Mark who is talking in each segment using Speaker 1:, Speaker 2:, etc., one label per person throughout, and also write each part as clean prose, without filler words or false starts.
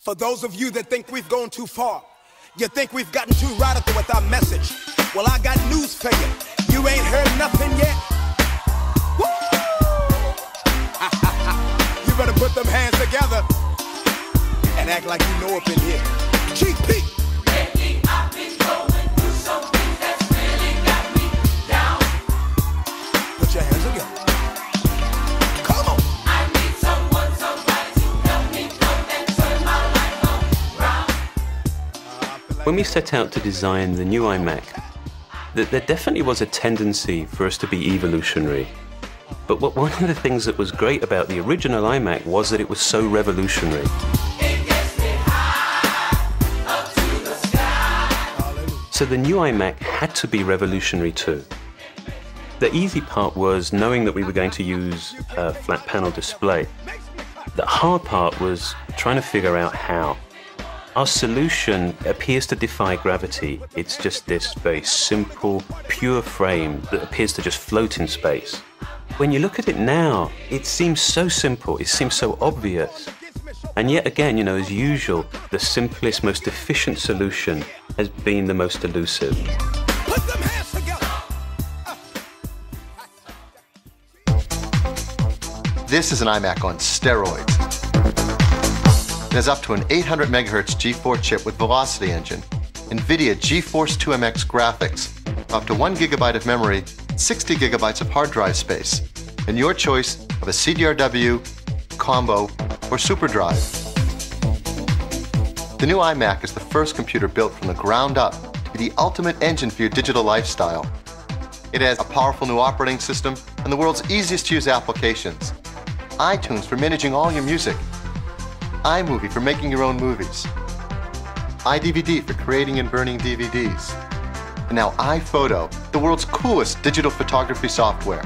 Speaker 1: For those of you that think we've gone too far, you think we've gotten too radical with our message. Well, I got news for you. You ain't heard nothing yet. Woo! You better put them hands together and act like you know up in here. GP!
Speaker 2: Lately I've been going through something that's really got me down.
Speaker 1: Put your hands together. Come on!
Speaker 2: I need someone, somebody to help me come and turn my life around.
Speaker 3: When we set out to design the new iMac, there definitely was a tendency for us to be evolutionary. But one of the things that was great about the original iMac was that it was so revolutionary.
Speaker 2: It gets me high, up to the sky.
Speaker 3: So the new iMac had to be revolutionary too. The easy part was knowing that we were going to use a flat panel display. The hard part was trying to figure out how. Our solution appears to defy gravity. It's just this very simple, pure frame that appears to just float in space. When you look at it now, it seems so simple, it seems so obvious. And yet again, as usual, the simplest, most efficient solution has been the most elusive.
Speaker 1: Put them hands together.
Speaker 4: This is an iMac on steroids. It has up to an 800 MHz G4 chip with Velocity Engine, NVIDIA GeForce 2MX graphics, up to 1 GB of memory, 60 GB of hard drive space, and your choice of a CDRW, combo, or super drive. The new iMac is the first computer built from the ground up to be the ultimate engine for your digital lifestyle. It has a powerful new operating system and the world's easiest to use applications. iTunes for managing all your music, iMovie for making your own movies, iDVD for creating and burning DVDs, and now iPhoto, the world's coolest digital photography software.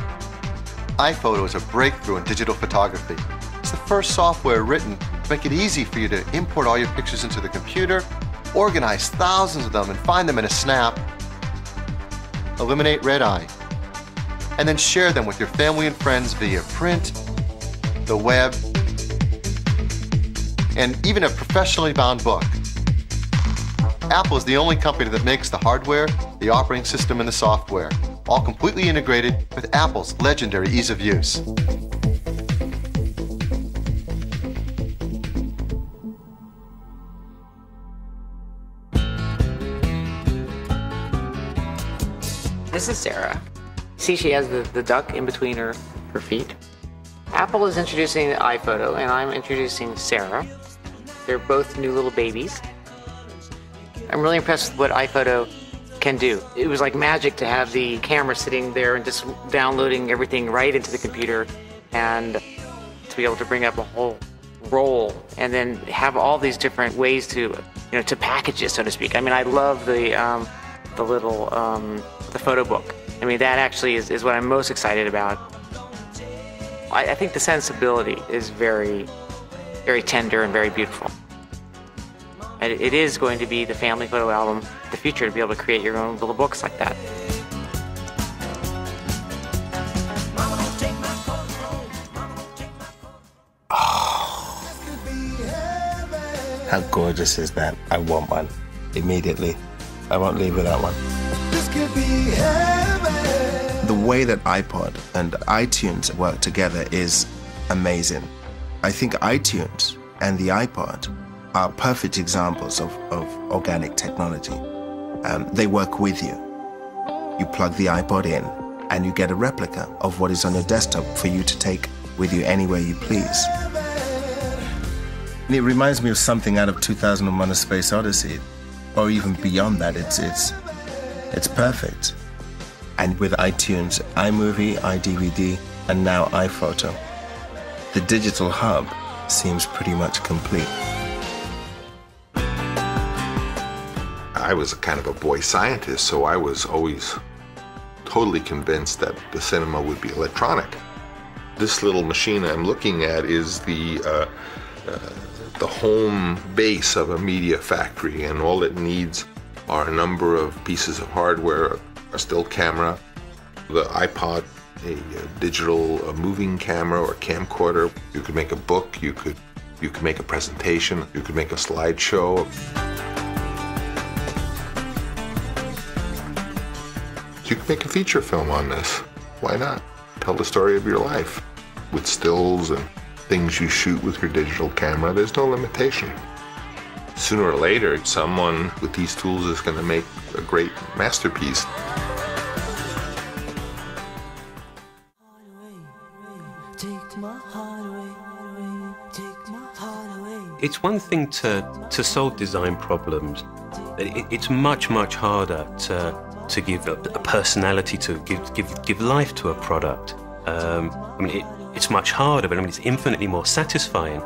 Speaker 4: iPhoto is a breakthrough in digital photography. It's the first software written to make it easy for you to import all your pictures into the computer, organize thousands of them and find them in a snap, eliminate red eye, and then share them with your family and friends via print, the web, and even a professionally bound book. Apple is the only company that makes the hardware, the operating system, and the software, all completely integrated with Apple's legendary ease of use.
Speaker 5: This is Sarah. See, she has the duck in between her feet. Apple is introducing iPhoto, and I'm introducing Sarah. They're both new little babies. I'm really impressed with what iPhoto can do. It was like magic to have the camera sitting there and just downloading everything right into the computer, and to be able to bring up a whole roll and then have all these different ways to, to package it, so to speak. I mean, I love the little the photo book. I mean, that actually is what I'm most excited about. I think the sensibility is very, very tender and very beautiful. And it is going to be the family photo album of the future, to be able to create your own little books like that.
Speaker 6: How gorgeous is that? I want one immediately. I won't leave without one. The way that iPod and iTunes work together is amazing. I think iTunes and the iPod are perfect examples of organic technology. They work with you. You plug the iPod in and you get a replica of what is on your desktop for you to take with you anywhere you please. And it reminds me of something out of 2001: A Space Odyssey, or even beyond that. It's perfect. And with iTunes, iMovie, iDVD, and now iPhoto, the digital hub seems pretty much complete.
Speaker 7: I was kind of a boy scientist, so I was always totally convinced that the cinema would be electronic. This little machine I'm looking at is the home base of a media factory, and all it needs are a number of pieces of hardware: a still camera, the iPod, a digital moving camera or camcorder. You could make a book, you could You could make a presentation, you could make a slideshow. You could make a feature film on this. Why not? Tell the story of your life with stills and things you shoot with your digital camera. There's no limitation. Sooner or later, someone with these tools is going to make a great masterpiece.
Speaker 3: It's one thing to solve design problems. It's much harder to give a personality, to give life to a product. It's much harder, but it's infinitely more satisfying.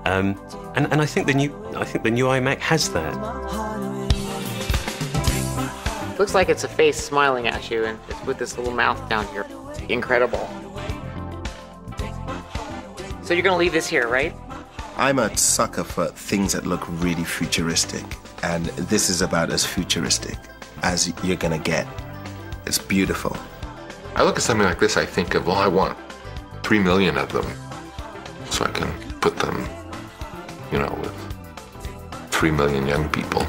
Speaker 3: And I think the new iMac has that.
Speaker 5: Looks like it's a face smiling at you, and it's with this little mouth down here. Incredible. So you're gonna leave this here, right?
Speaker 6: I'm a sucker for things that look really futuristic, and this is about as futuristic as you're gonna get. It's beautiful.
Speaker 7: I look at something like this, I think of, well, I want 3 million of them so I can put them, with 3 million young people.